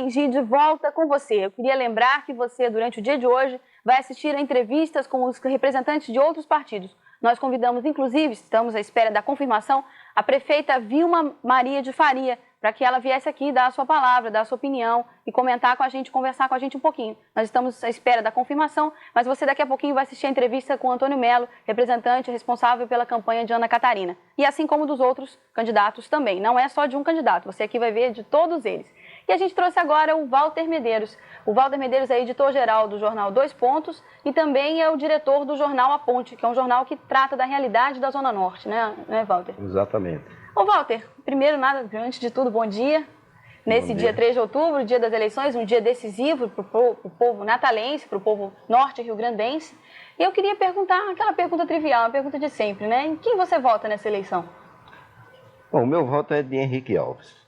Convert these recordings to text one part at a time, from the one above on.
Potengi de volta com você. Eu queria lembrar que você, durante o dia de hoje, vai assistir a entrevistas com os representantes de outros partidos. Nós convidamos, inclusive, estamos à espera da confirmação, a prefeita Vilma Maria de Faria, para que ela viesse aqui dar a sua palavra, dar a sua opinião e comentar com a gente, conversar com a gente um pouquinho. Nós estamos à espera da confirmação, mas você daqui a pouquinho vai assistir a entrevista com o Antônio Melo, representante responsável pela campanha de Ana Catarina. E assim como dos outros candidatos também. Não é só de um candidato, você aqui vai ver de todos eles. E a gente trouxe agora o Walter Medeiros. O Walter Medeiros é editor-geral do jornal Dois Pontos e também é o diretor do jornal A Ponte, que é um jornal que trata da realidade da Zona Norte, né Walter? Exatamente. Ô Walter, primeiro, antes de tudo, bom dia. Nesse dia 3 de outubro, dia das eleições, um dia decisivo para o povo natalense, para o povo norte rio-grandense. E eu queria perguntar aquela pergunta trivial, uma pergunta de sempre, né? Em quem você vota nessa eleição? Bom, o meu voto é de Henrique Alves.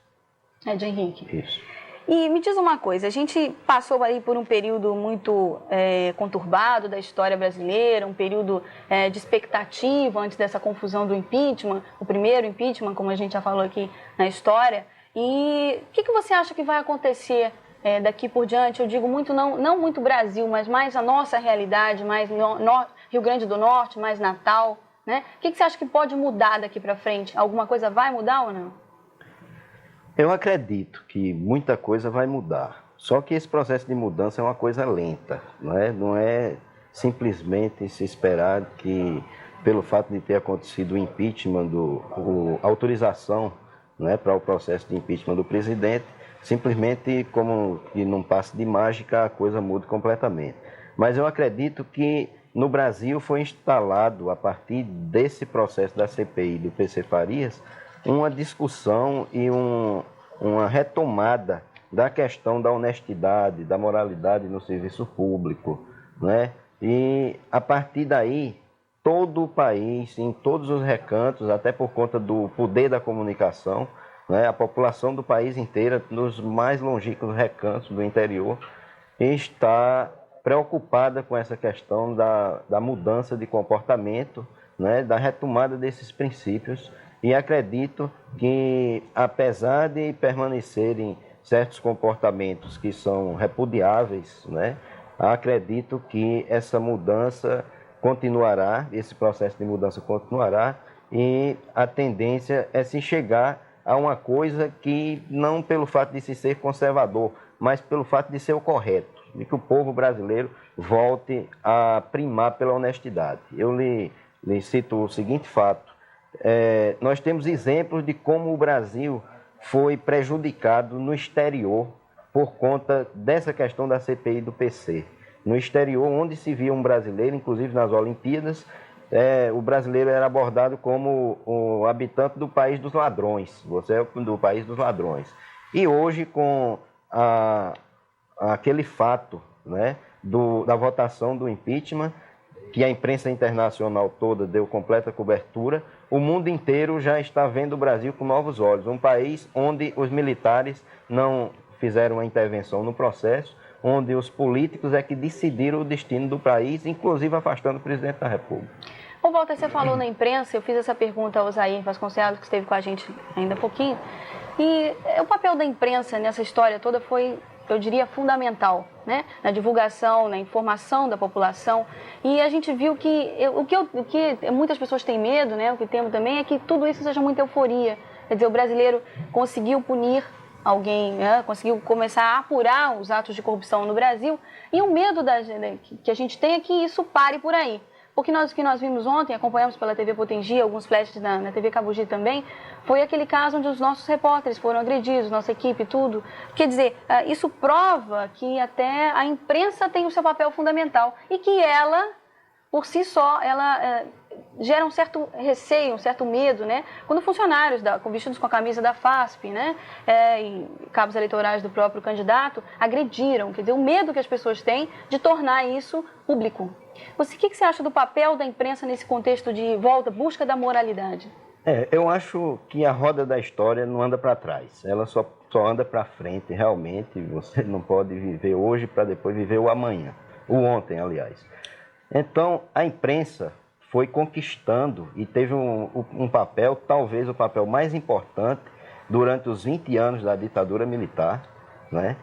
É de Henrique. Isso. E me diz uma coisa, a gente passou aí por um período muito conturbado da história brasileira, um período de expectativa antes dessa confusão do impeachment, o primeiro impeachment, como a gente já falou aqui na história. E o que você acha que vai acontecer daqui por diante? Eu digo muito, não muito Brasil, mas mais a nossa realidade, mais Rio Grande do Norte, mais Natal, né? O que você acha que pode mudar daqui para frente? Alguma coisa vai mudar ou não? Eu acredito que muita coisa vai mudar, só que esse processo de mudança é uma coisa lenta, não é simplesmente se esperar que, pelo fato de ter acontecido o impeachment, a autorização para o processo de impeachment do presidente, simplesmente como que num passe de mágica a coisa muda completamente. Mas eu acredito que no Brasil foi instalado, a partir desse processo da CPI do PC Farias, uma discussão e uma retomada da questão da honestidade, da moralidade no serviço público, né? E a partir daí, todo o país, em todos os recantos, até por conta do poder da comunicação, né? A população do país inteira, nos mais longínquos recantos do interior, está preocupada com essa questão da mudança de comportamento, né? Da retomada desses princípios. E acredito que, apesar de permanecerem certos comportamentos que são repudiáveis, né, acredito que essa mudança continuará, esse processo de mudança continuará, e a tendência é se chegar a uma coisa que, não pelo fato de se ser conservador, mas pelo fato de ser o correto, de que o povo brasileiro volte a primar pela honestidade. Eu lhe cito o seguinte fato. Nós temos exemplos de como o Brasil foi prejudicado no exterior por conta dessa questão da CPI do PC. No exterior, onde se via um brasileiro, inclusive nas Olimpíadas, o brasileiro era abordado como o habitante do país dos ladrões. Você é do país dos ladrões. E hoje, com aquele fato, né, da votação do impeachment, que a imprensa internacional toda deu completa cobertura, o mundo inteiro já está vendo o Brasil com novos olhos. Um país onde os militares não fizeram a intervenção no processo, onde os políticos é que decidiram o destino do país, inclusive afastando o presidente da República. Ô Walter, você falou na imprensa, eu fiz essa pergunta ao Osair Vasconcelos, que esteve com a gente ainda há pouquinho, e o papel da imprensa nessa história toda foi, eu diria, fundamental, né? Na divulgação, na informação da população. E a gente viu que o que muitas pessoas têm medo, né? O que temo também é que tudo isso seja muita euforia. Quer dizer, o brasileiro conseguiu punir alguém, né? Conseguiu começar a apurar os atos de corrupção no Brasil. E o medo que a gente tem é que isso pare por aí. Porque o que nós vimos ontem, acompanhamos pela TV Potengi, alguns flashes na TV Cabugi também, foi aquele caso onde os nossos repórteres foram agredidos, nossa equipe, tudo. Quer dizer, isso prova que até a imprensa tem o seu papel fundamental e que ela, por si só, ela gera um certo receio, um certo medo, né? Quando funcionários vestidos com a camisa da FASP, né, e cabos eleitorais do próprio candidato agrediram, quer dizer, o medo que as pessoas têm de tornar isso público. O que você acha do papel da imprensa nesse contexto de busca da moralidade? Eu acho que a roda da história não anda para trás, ela só anda para frente, realmente. Você não pode viver hoje para depois viver o amanhã, o ontem, aliás. Então, a imprensa foi conquistando e teve um papel, talvez o papel mais importante, durante os 20 anos da ditadura militar, né?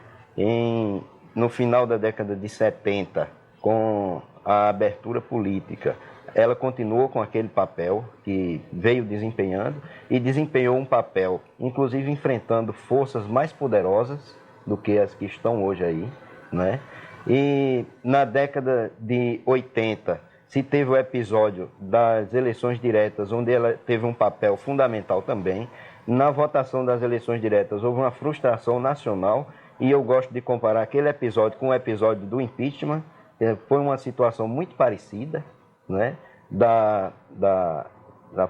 no final da década de 70, com a abertura política, ela continuou com aquele papel que veio desempenhando e desempenhou um papel, inclusive enfrentando forças mais poderosas do que as que estão hoje aí, né? E na década de 80 se teve o episódio das eleições diretas, onde ela teve um papel fundamental também. Na votação das eleições diretas houve uma frustração nacional e eu gosto de comparar aquele episódio com o episódio do impeachment. Foi uma situação muito parecida, né? Da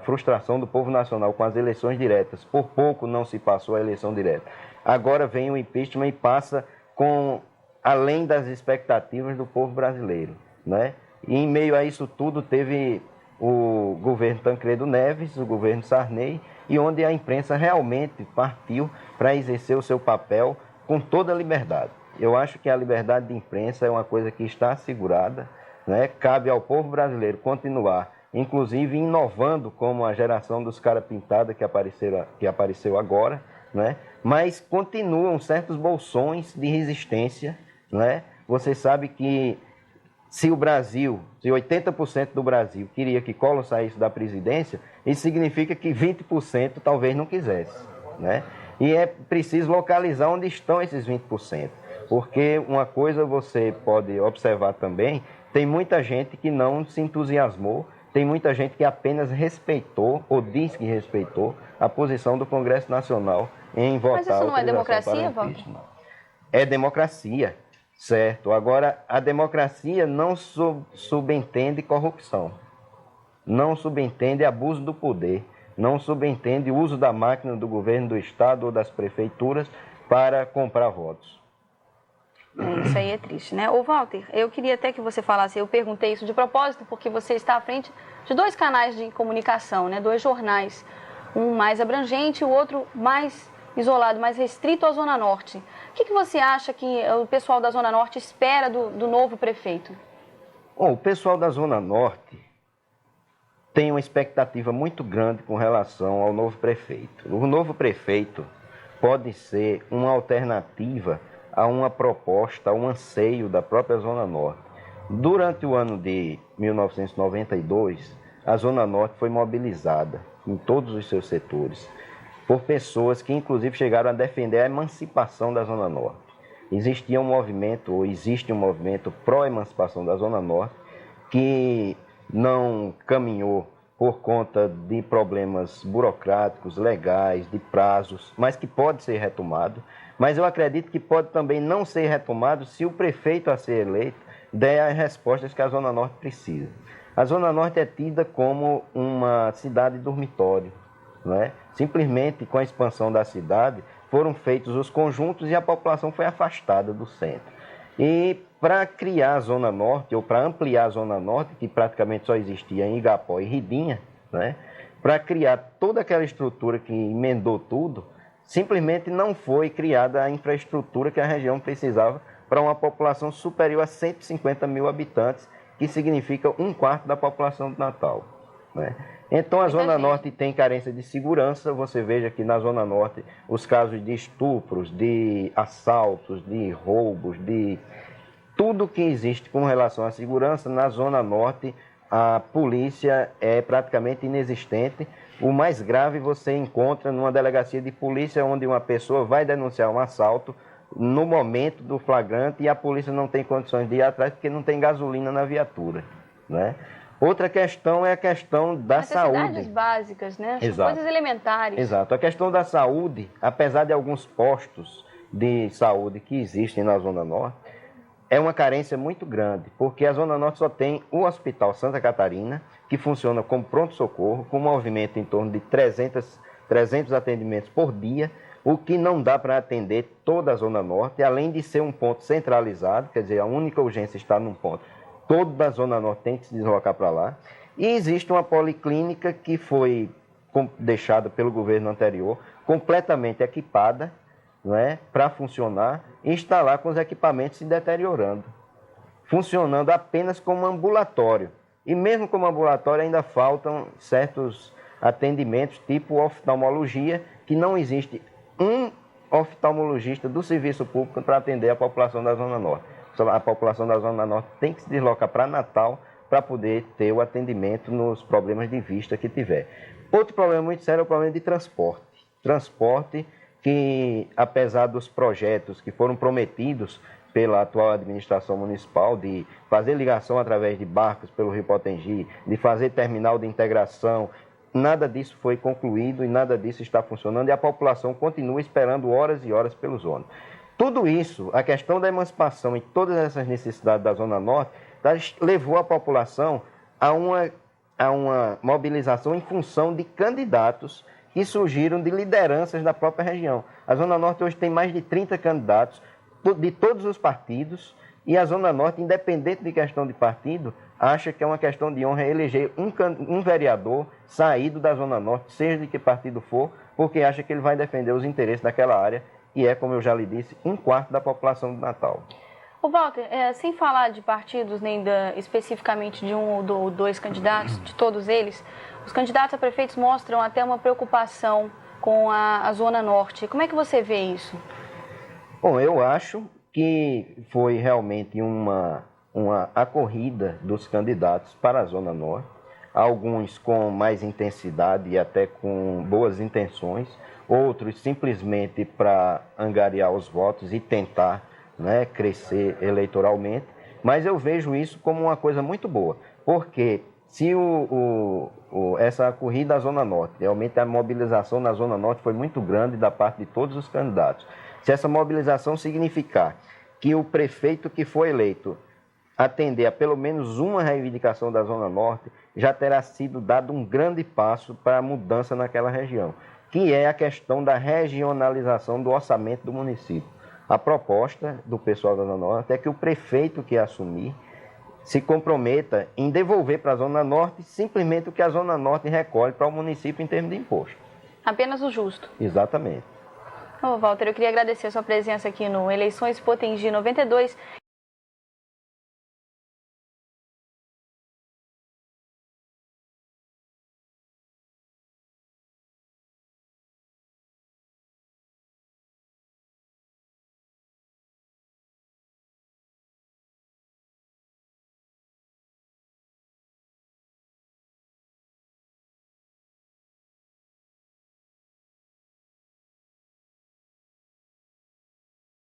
frustração do povo nacional com as eleições diretas. Por pouco não se passou a eleição direta. Agora vem o impeachment e passa além das expectativas do povo brasileiro, né? E em meio a isso tudo teve o governo Tancredo Neves, o governo Sarney, e onde a imprensa realmente partiu para exercer o seu papel com toda a liberdade. Eu acho que a liberdade de imprensa é uma coisa que está assegurada, né? Cabe ao povo brasileiro continuar, inclusive inovando, como a geração dos cara pintada que apareceu agora, né? Mas continuam certos bolsões de resistência, né? Você sabe que se 80% do Brasil queria que Collor saísse da presidência, isso significa que 20% talvez não quisesse, né? E é preciso localizar onde estão esses 20%, porque uma coisa você pode observar também, tem muita gente que não se entusiasmou, tem muita gente que apenas respeitou, ou diz que respeitou, a posição do Congresso Nacional em votar. Mas isso não é democracia, Walter? É democracia. Certo. Agora, a democracia não subentende corrupção, não subentende abuso do poder, não subentende o uso da máquina do governo do Estado ou das prefeituras para comprar votos. Isso aí é triste, né? Ô, Walter, eu queria até que você falasse, eu perguntei isso de propósito, porque você está à frente de 2 canais de comunicação, né? 2 jornais, um mais abrangente e o outro mais isolado, mais restrito à Zona Norte. O que você acha que o pessoal da Zona Norte espera do novo prefeito? Bom, o pessoal da Zona Norte tem uma expectativa muito grande com relação ao novo prefeito. O novo prefeito pode ser uma alternativa a uma proposta, a um anseio da própria Zona Norte. Durante o ano de 1992, a Zona Norte foi mobilizada em todos os seus setores por pessoas que inclusive chegaram a defender a emancipação da Zona Norte. Existe um movimento pró-emancipação da Zona Norte que não caminhou por conta de problemas burocráticos, legais, de prazos, mas que pode ser retomado. Mas eu acredito que pode também não ser retomado se o prefeito a ser eleito der as respostas que a Zona Norte precisa. A Zona Norte é tida como uma cidade dormitório, não é? Simplesmente com a expansão da cidade foram feitos os conjuntos e a população foi afastada do centro. E para criar a Zona Norte, ou para ampliar a Zona Norte, que praticamente só existia em Igapó e Ribinha, né? Para criar toda aquela estrutura que emendou tudo, simplesmente não foi criada a infraestrutura que a região precisava para uma população superior a 150 mil habitantes, que significa 1/4 da população do Natal, né? Então a Zona Norte tem carência de segurança. Você veja que na Zona Norte os casos de estupros, de assaltos, de roubos, de tudo que existe com relação à segurança, na Zona Norte a polícia é praticamente inexistente. O mais grave você encontra numa delegacia de polícia, onde uma pessoa vai denunciar um assalto no momento do flagrante e a polícia não tem condições de ir atrás porque não tem gasolina na viatura, né? Outra questão é a questão da saúde. Necessidades básicas, né? Exato. Coisas elementares. Exato. A questão da saúde, apesar de alguns postos de saúde que existem na Zona Norte, é uma carência muito grande, porque a Zona Norte só tem o Hospital Santa Catarina, que funciona como pronto-socorro, com um movimento em torno de 300 atendimentos por dia, o que não dá para atender toda a Zona Norte, além de ser um ponto centralizado, quer dizer, a única urgência está num ponto. Toda a Zona Norte tem que se deslocar para lá. E existe uma policlínica que foi deixada pelo governo anterior, completamente equipada, não é, para funcionar, e está lá com os equipamentos se deteriorando, funcionando apenas como ambulatório. E mesmo como ambulatório ainda faltam certos atendimentos, tipo oftalmologia, que não existe um oftalmologista do serviço público para atender a população da Zona Norte. A população da Zona Norte tem que se deslocar para Natal para poder ter o atendimento nos problemas de vista que tiver. Outro problema muito sério é o problema de transporte. Transporte que, apesar dos projetos que foram prometidos pela atual administração municipal de fazer ligação através de barcos pelo Rio Potengi, de fazer terminal de integração, nada disso foi concluído e nada disso está funcionando e a população continua esperando horas e horas pelos ônibus. Tudo isso, a questão da emancipação e todas essas necessidades da Zona Norte, levou a população a uma mobilização em função de candidatos que surgiram de lideranças da própria região. A Zona Norte hoje tem mais de 30 candidatos de todos os partidos e a Zona Norte, independente de questão de partido, acha que é uma questão de honra eleger um vereador saído da Zona Norte, seja de que partido for, porque acha que ele vai defender os interesses daquela área e é, como eu já lhe disse, 1/4 da população de Natal. Ô Walter, sem falar de partidos, nem especificamente de um ou dois candidatos, de todos eles, os candidatos a prefeitos mostram até uma preocupação com a Zona Norte. Como é que você vê isso? Bom, eu acho que foi realmente a corrida dos candidatos para a Zona Norte, alguns com mais intensidade e até com boas intenções, outros simplesmente para angariar os votos e tentar, né, crescer eleitoralmente, mas eu vejo isso como uma coisa muito boa, porque se essa corrida à Zona Norte, realmente a mobilização na Zona Norte foi muito grande da parte de todos os candidatos, se essa mobilização significar que o prefeito que foi eleito atender a pelo menos uma reivindicação da Zona Norte, já terá sido dado um grande passo para a mudança naquela região, que é a questão da regionalização do orçamento do município. A proposta do pessoal da Zona Norte é que o prefeito que assumir se comprometa em devolver para a Zona Norte simplesmente o que a Zona Norte recolhe para o município em termos de imposto. Apenas o justo. Exatamente. Ô, Walter, eu queria agradecer a sua presença aqui no Eleições Potengi 92.